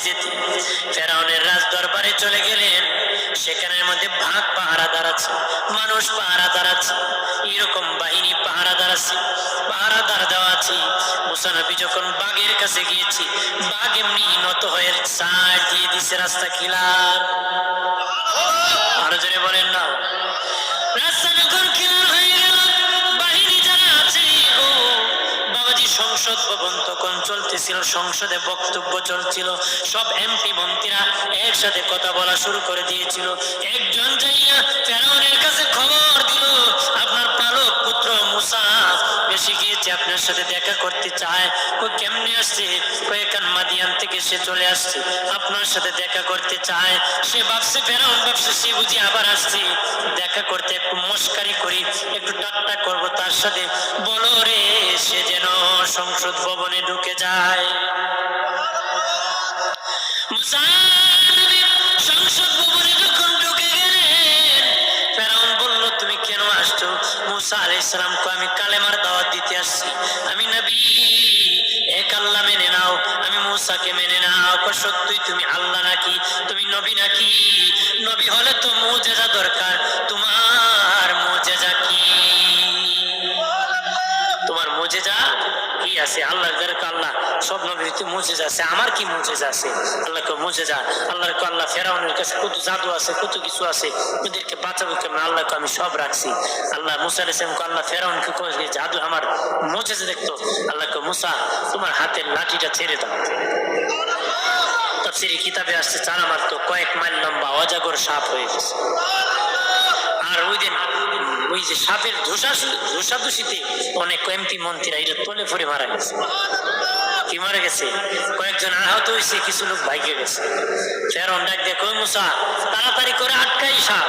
যেতে ফেরাউনের রাজ দরবারে চলে গেলেন। সেখানের মধ্যে ভাগ পাহারাদার আছে, মানুষ পাহারাদার আছে, এরকম বাহিনী পাহারাদার আছে, পাহারাদার দেওয়া আছে। মুসা নবী যখন বাঘের কাছে গিয়েছি, বাঘ এমনি নত হয়ে সাইড দিয়ে দিছে, রাস্তা ক্লিয়ার। আরো জোরে বলেন না। রাস্তা যখন ক্লিয়ার হয়ে গেল, বাহিনী যারা আছে গো বাবাজি, সংসদ ভবন তখন চলতেছিল, সংসদে বক্তব্য চলছিল, সব এমপি মন্ত্রীরা একসাথে কথা বলা শুরু করে দিয়েছিল। একজন যাইয়া ফেরাউনের কাছে খবর দিল, আপনার পালক পুত্র মুসা বেশি গিয়েছে, আপনার সাথে দেখা করতে চায়। ও কেমনে আসছে? কয়েকখান মাদিয়ান থেকে সে চলে আসছে, আপনার সাথে দেখা করতে চায়। সে ভাবছে, ফেরাউন ভাবছে সে বুঝি আবার আসছে দেখা করতে, একটু মস্কারি করি, একটু ঠাট্টা করব তার সাথে, বলো রে সে যেন সংসদ ভবনে ঢুকে যায়। মুসা নবী সংসদ ভবনে যখন ঢুকে গেলেন, ফেরাউন বলল, তুমি কেন আসছো? মুসা আলাইহিস সালাম কয়, আমি কালেমার দাওয়াত দিতে আসছি, আমি নবী, এক আল্লাহ মেনে নাও। আমি মুসাকে মেনে নাও। সত্যই তুমি আল্লাহ নাকি? তুমি নবী নাকি? নবী হলে তো মুজিজা দরকার, তোমার মুজিজা কি? তোমার মুজিজা কি আছে? আল্লাহর দরকার, আল্লাহ সব নবীর মুজিজা আছে, আমার কি মুজিজা আছে? আল্লাহকে মুজিজা, আল্লাহর আল্লাহ ফেরাউনের কাছে কত জাদু আছে, কত কিছু আছে, ওদেরকে বাঁচাবো কেমন? আল্লাহকে আমি সব রাখছি। আল্লাহ মুসা আলাইহিস সালাম আল্লাহ ফেরাউনকে কয়ে জাদু আমার মুজিজা দেখতো। আল্লাহকে, মুসা তোমার হাতের লাঠিটা ছেড়ে দাও। তাফসীরে কিতাবে আসছে, চারা মারতো, কয়েক মাইল লম্বা অজাগর সাপ হয়ে গেছে। আর ওই দিন ওই যে সাপের ধোষাধুষিতে অনেক এমপি মন্ত্রীরা এটা তলে ফরে মারা গেছে। কি মারা গেছে? কয়েকজন আহত হয়েছে, কিছু লোক ভাইগে গেছে। ফেরাউন ডাক দিয়ে কই, মুসা তাড়াতাড়ি করে আটকাই সাপ।